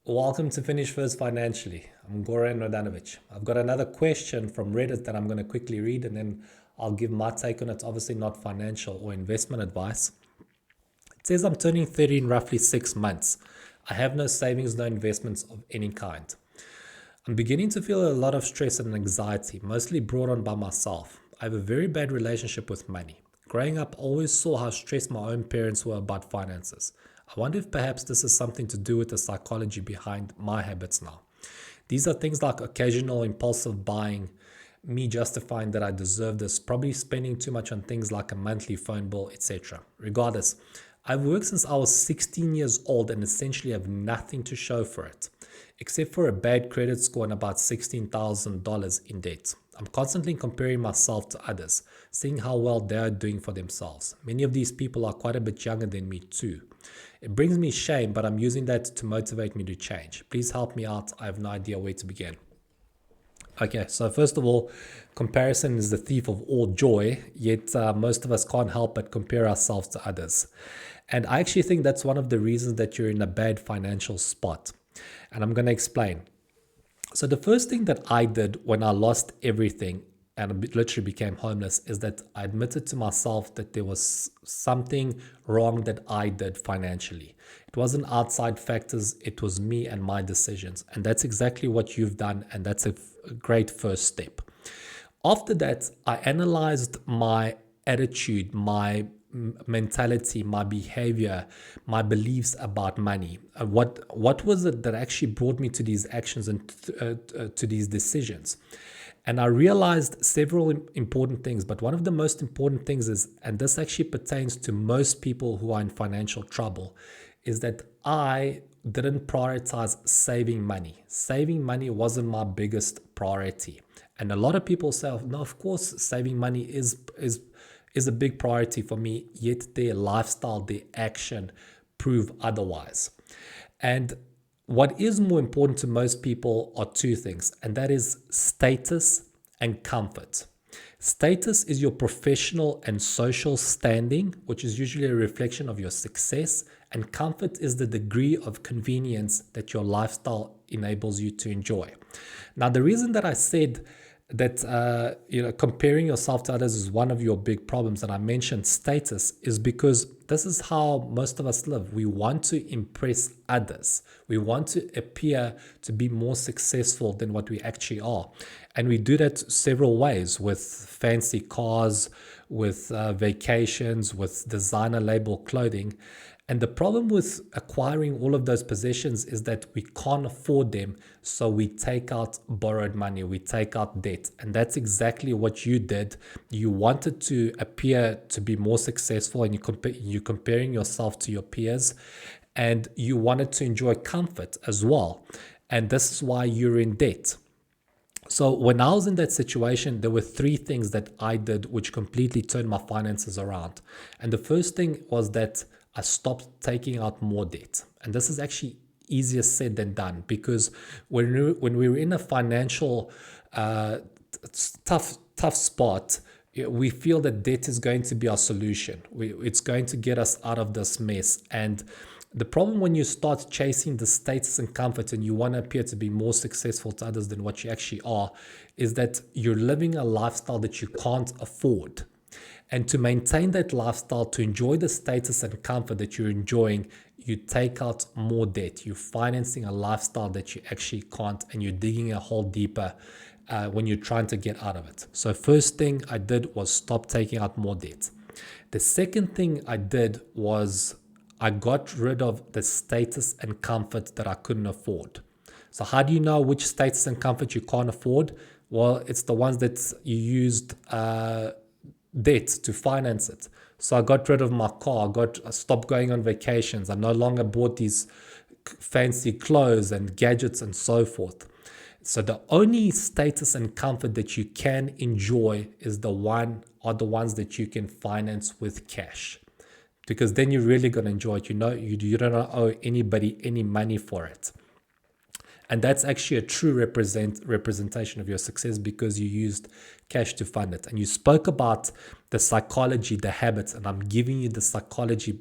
Welcome to Finish First Financially. I'm Goran Radanovic. I've got another question from Reddit that I'm going to quickly read and then I'll give my take on it. It's obviously not financial or investment advice. It says I'm turning 30 in roughly 6 months. I have no savings, no investments of any kind. I'm beginning to feel a lot of stress and anxiety, mostly brought on by myself. I have a very bad relationship with money. Growing up, I always saw how stressed my own parents were about finances. I wonder if perhaps this is something to do with the psychology behind my habits now. These are things like occasional impulsive buying, me justifying that I deserve this, probably spending too much on things like a monthly phone bill, etc. Regardless, I've worked since I was 16 years old and essentially have nothing to show for it, except for a bad credit score and about $16,000 in debt. I'm constantly comparing myself to others, seeing how well they are doing for themselves. Many of these people are quite a bit younger than me too. It brings me shame, but I'm using that to motivate me to change. Please help me out. I have no idea where to begin. Okay, so first of all, comparison is the thief of all joy, yet most of us can't help but compare ourselves to others. And I actually think that's one of the reasons that you're in a bad financial spot. And I'm going to explain. So, the first thing that I did when I lost everything and literally became homeless is that I admitted to myself that there was something wrong that I did financially. It wasn't outside factors, it was me and my decisions. And that's exactly what you've done. And that's a great first step. After that, I analyzed my attitude, my mentality, my behavior, my beliefs about money. What was it that actually brought me to these actions and to these decisions? And I realized several important things, but one of the most important things is, and this actually pertains to most people who are in financial trouble, is that I didn't prioritize saving money. Saving money wasn't my biggest priority. And a lot of people say, "Oh, no, of course, saving money is a big priority for me," yet their lifestyle, their action prove otherwise. And what is more important to most people are two things, and that is status and comfort. Status is your professional and social standing, which is usually a reflection of your success, and comfort is the degree of convenience that your lifestyle enables you to enjoy. Now, the reason that I said that comparing yourself to others is one of your big problems, and I mentioned status, is because this is how most of us live. We want to impress others. We want to appear to be more successful than what we actually are, and we do that several ways: with fancy cars, with vacations, with designer label clothing. And the problem with acquiring all of those possessions is that we can't afford them. So we take out borrowed money, we take out debt. And that's exactly what you did. You wanted to appear to be more successful, and you're comparing yourself to your peers, and you wanted to enjoy comfort as well. And this is why you're in debt. So when I was in that situation, there were three things that I did which completely turned my finances around. And the first thing was that I stopped taking out more debt. And this is actually easier said than done, because when we were in a financial tough spot, we feel that debt is going to be our solution. It's going to get us out of this mess. And the problem when you start chasing the status and comfort and you want to appear to be more successful to others than what you actually are, is that you're living a lifestyle that you can't afford. And to maintain that lifestyle, to enjoy the status and comfort that you're enjoying, you take out more debt. You're financing a lifestyle that you actually can't, and you're digging a hole deeper when you're trying to get out of it. So first thing I did was stop taking out more debt. The second thing I did was I got rid of the status and comfort that I couldn't afford. So how do you know which status and comfort you can't afford? Well, it's the ones that you used debt to finance it. So I got rid of my car. I stopped going on vacations. I no longer bought these fancy clothes and gadgets and so forth. So the only status and comfort that you can enjoy are the ones that you can finance with cash, because then you're really going to enjoy it. You don't owe anybody any money for it. And that's actually a true representation of your success, because you used cash to fund it. And you spoke about the psychology, the habits, and I'm giving you the psychology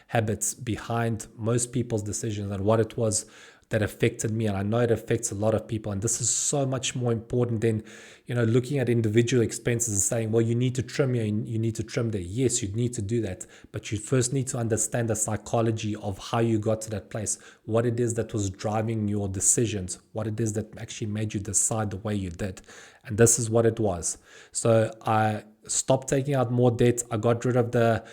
habits behind most people's decisions and what it was that affected me, and I know it affects a lot of people. And this is so much more important than, looking at individual expenses and saying, well, you need to trim here, you need to trim there. Yes, you need to do that, but you first need to understand the psychology of how you got to that place, what it is that was driving your decisions, what it is that actually made you decide the way you did. And this is what it was. So I stopped taking out more debt. I got rid of the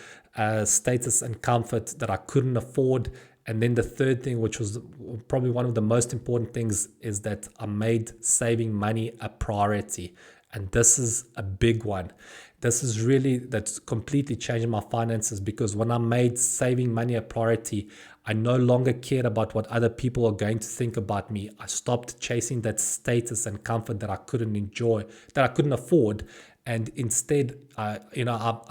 status and comfort that I couldn't afford. And then the third thing, which was probably one of the most important things, is that I made saving money a priority. And this is a big one. That's completely changed my finances, because when I made saving money a priority, I no longer cared about what other people are going to think about me. I stopped chasing that status and comfort that I couldn't enjoy, that I couldn't afford. And instead, I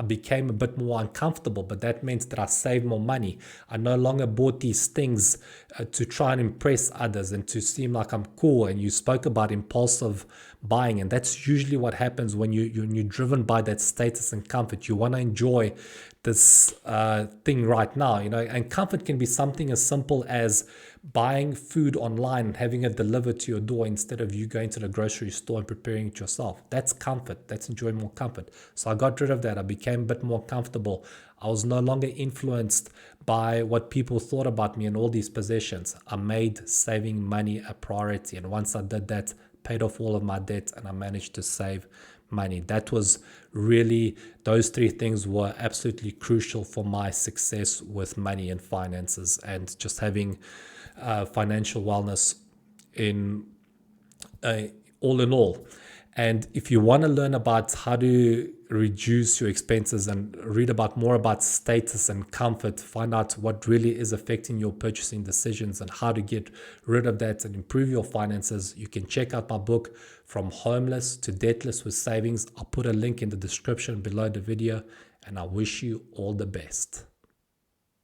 became a bit more uncomfortable, but that meant that I saved more money. I no longer bought these things to try and impress others and to seem like I'm cool. And you spoke about impulsive buying, and that's usually what happens when you're driven by that status and comfort. You want to enjoy this thing right now, and comfort can be something as simple as buying food online and having it delivered to your door instead of you going to the grocery store and preparing it yourself. That's comfort. That's enjoying more comfort. So I got rid of that. I became a bit more comfortable. I was no longer influenced by what people thought about me and all these possessions. I made saving money a priority. And once I did that, paid off all of my debt, and I managed to save money. That was really, those three things were absolutely crucial for my success with money and finances, and just having financial wellness in all in all. And if you want to learn about how to reduce your expenses and read about more about status and comfort, find out what really is affecting your purchasing decisions and how to get rid of that and improve your finances, you can check out my book, From Homeless to Debtless with Savings. I'll put a link in the description below the video, and I wish you all the best.